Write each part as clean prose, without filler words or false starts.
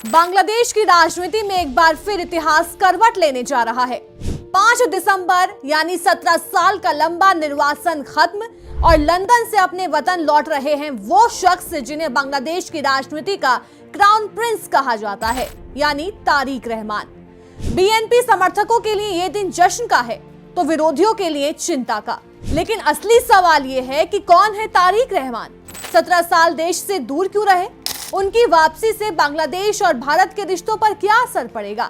बांग्लादेश की राजनीति में एक बार फिर इतिहास करवट लेने जा रहा है। 5 दिसंबर यानी 17 साल का लंबा निर्वासन खत्म और लंदन से अपने वतन लौट रहे हैं वो शख्स जिन्हें बांग्लादेश की राजनीति का क्राउन प्रिंस कहा जाता है, यानी तारिक रहमान। बीएनपी समर्थकों के लिए ये दिन जश्न का है तो विरोधियों के लिए चिंता का। लेकिन असली सवाल ये है कि कौन है तारिक रहमान? 17 साल देश से दूर क्यों रहे? उनकी वापसी से बांग्लादेश और भारत के रिश्तों पर क्या असर पड़ेगा?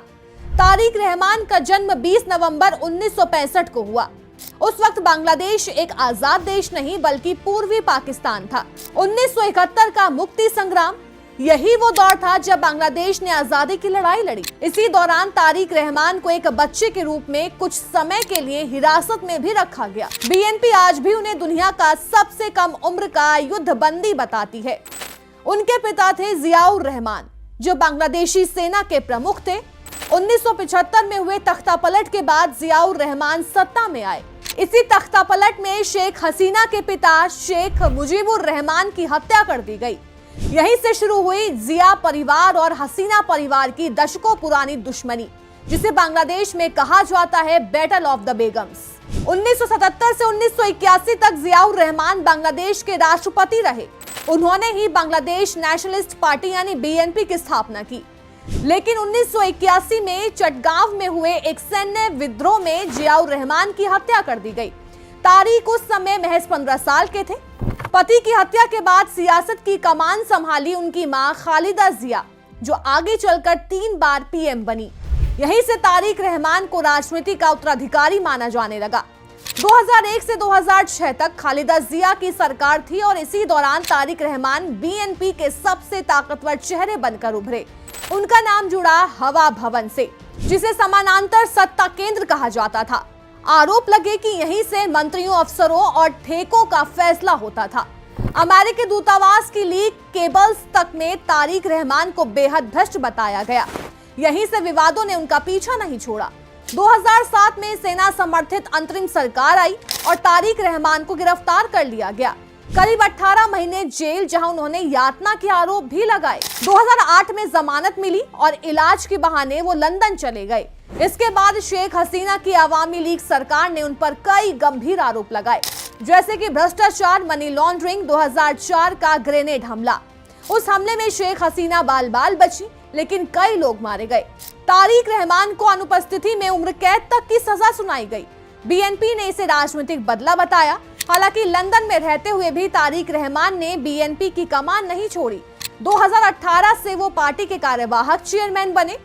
तारिक रहमान का जन्म 20 नवंबर 1965 को हुआ। उस वक्त बांग्लादेश एक आजाद देश नहीं बल्कि पूर्वी पाकिस्तान था। 1971 का मुक्ति संग्राम, यही वो दौर था जब बांग्लादेश ने आजादी की लड़ाई लड़ी। इसी दौरान तारिक रहमान को एक बच्चे के रूप में कुछ समय के लिए हिरासत में भी रखा गया। बीएनपी आज भी उन्हें दुनिया का सबसे कम उम्र का युद्धबंदी बताती है। उनके पिता थे जियाउर रहमान, जो बांग्लादेशी सेना के प्रमुख थे। 1975 में हुए तख्तापलट के बाद जियाउर रहमान सत्ता में आए। इसी तख्तापलट में शेख हसीना के पिता शेख मुजीबुर रहमान की हत्या कर दी गई। यहीं से शुरू हुई जिया परिवार और हसीना परिवार की दशकों पुरानी दुश्मनी, जिसे बांग्लादेश में कहा जाता है बैटल ऑफ द बेगम्स। 1977 से 1981 तक जियाउर रहमान बांग्लादेश के राष्ट्रपति रहे। उन्होंने ही बांग्लादेश नेशनलिस्ट पार्टी यानी बीएनपी की स्थापना की। लेकिन 1981 में चटगांव में हुए एक सैन्य विद्रोह में जियाउर रहमान की हत्या कर दी गई। तारिक उस समय महज 15 साल के थे। पति की हत्या के बाद सियासत की कमान संभाली उनकी मां खालिदा जिया, जो आगे चलकर 3 बार पीएम बनी। यहीं से तारिक रहमान को राजनीति का उत्तराधिकारी माना जाने लगा। 2001 से 2006 तक खालिदा जिया की सरकार थी और इसी दौरान तारिक रहमान बीएनपी के सबसे ताकतवर चेहरे बनकर उभरे। उनका नाम जुड़ा हवा भवन से, जिसे समानांतर सत्ता केंद्र कहा जाता था। आरोप लगे कि यहीं से मंत्रियों, अफसरों और ठेकों का फैसला होता था। अमेरिकी दूतावास की लीक केबल्स तक में तारिक रहमान को बेहद भ्रष्ट बताया गया। यहीं से विवादों ने उनका पीछा नहीं छोड़ा। 2007 में सेना समर्थित अंतरिम सरकार आई और तारिक रहमान को गिरफ्तार कर लिया गया। करीब 18 महीने जेल, जहां उन्होंने यातना के आरोप भी लगाए। 2008 में जमानत मिली और इलाज के बहाने वो लंदन चले गए। इसके बाद शेख हसीना की अवामी लीग सरकार ने उन पर कई गंभीर आरोप लगाए, जैसे कि भ्रष्टाचार, मनी लॉन्ड्रिंग, 2004 का ग्रेनेड हमला। उस हमले में शेख हसीना बाल बाल बची, लेकिन कई लोग मारे गए। तारिक रहमान को अनुपस्थिति में उम्र कैद तक की सजा सुनाई गई। बीएनपी ने इसे राजनीतिक बदला बताया। हालांकि लंदन में रहते हुए भी तारिक रहमान ने बीएनपी की कमान नहीं छोड़ी। 2018 से वो पार्टी के कार्यवाहक चेयरमैन बने।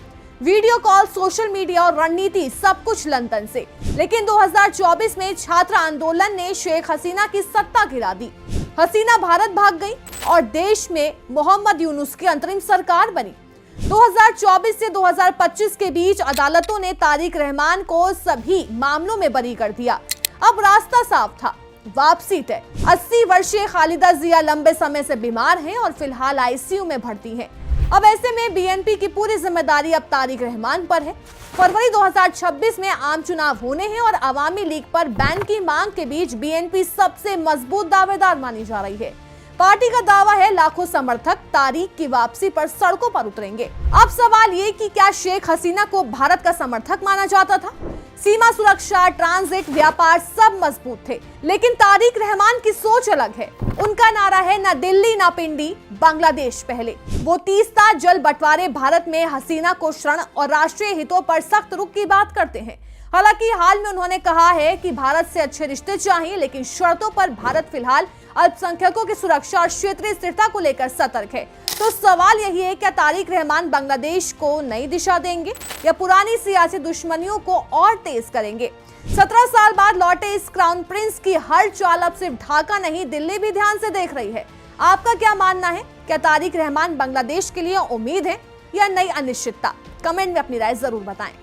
वीडियो कॉल, सोशल मीडिया और रणनीति सब कुछ लंदन से। लेकिन 2024 में छात्र आंदोलन ने शेख हसीना की सत्ता गिरा दी। हसीना भारत भाग गई और देश में मोहम्मद यूनुस की अंतरिम सरकार बनी। 2024 से 2025 के बीच अदालतों ने तारिक रहमान को सभी मामलों में बरी कर दिया। अब रास्ता साफ था, वापसी तय। 80 वर्षीय खालिदा जिया लंबे समय से बीमार हैं और फिलहाल आईसीयू में भर्ती हैं। अब ऐसे में बीएनपी की पूरी जिम्मेदारी अब तारिक रहमान पर है। फरवरी 2026 में आम चुनाव होने हैं और अवामी लीग पर बैन की मांग के बीच बीएनपी सबसे मजबूत दावेदार मानी जा रही है। पार्टी का दावा है लाखों समर्थक तारिक की वापसी पर सड़कों पर उतरेंगे। अब सवाल ये कि क्या शेख हसीना को भारत का समर्थक माना जाता था? सीमा सुरक्षा, ट्रांजिट, व्यापार सब मजबूत थे, लेकिन तारिक रहमान की सोच अलग है। उनका नारा है न दिल्ली न पिंडी, बांग्लादेश पहले। वो तीस्ता जल बंटवारे, भारत में हसीना को शरण और राष्ट्रीय हितों पर सख्त रुख की बात करते हैं। हालांकि हाल में उन्होंने कहा है कि भारत से अच्छे रिश्ते चाहिए, लेकिन शर्तों पर। भारत फिलहाल अल्पसंख्यकों की सुरक्षा और क्षेत्रीय स्थिरता को लेकर सतर्क है। तो सवाल यही है, क्या तारिक रहमान बांग्लादेश को नई दिशा देंगे या पुरानी सियासी दुश्मनियों को और तेज करेंगे? 17 साल बाद लौटे इस क्राउन प्रिंस की हर चाल अब सिर्फ ढाका नहीं, दिल्ली भी ध्यान से देख रही है। आपका क्या मानना है? क्या तारिक रहमान बांग्लादेश के लिए उम्मीद है या नई अनिश्चितता? कमेंट में अपनी राय जरूर बताएं।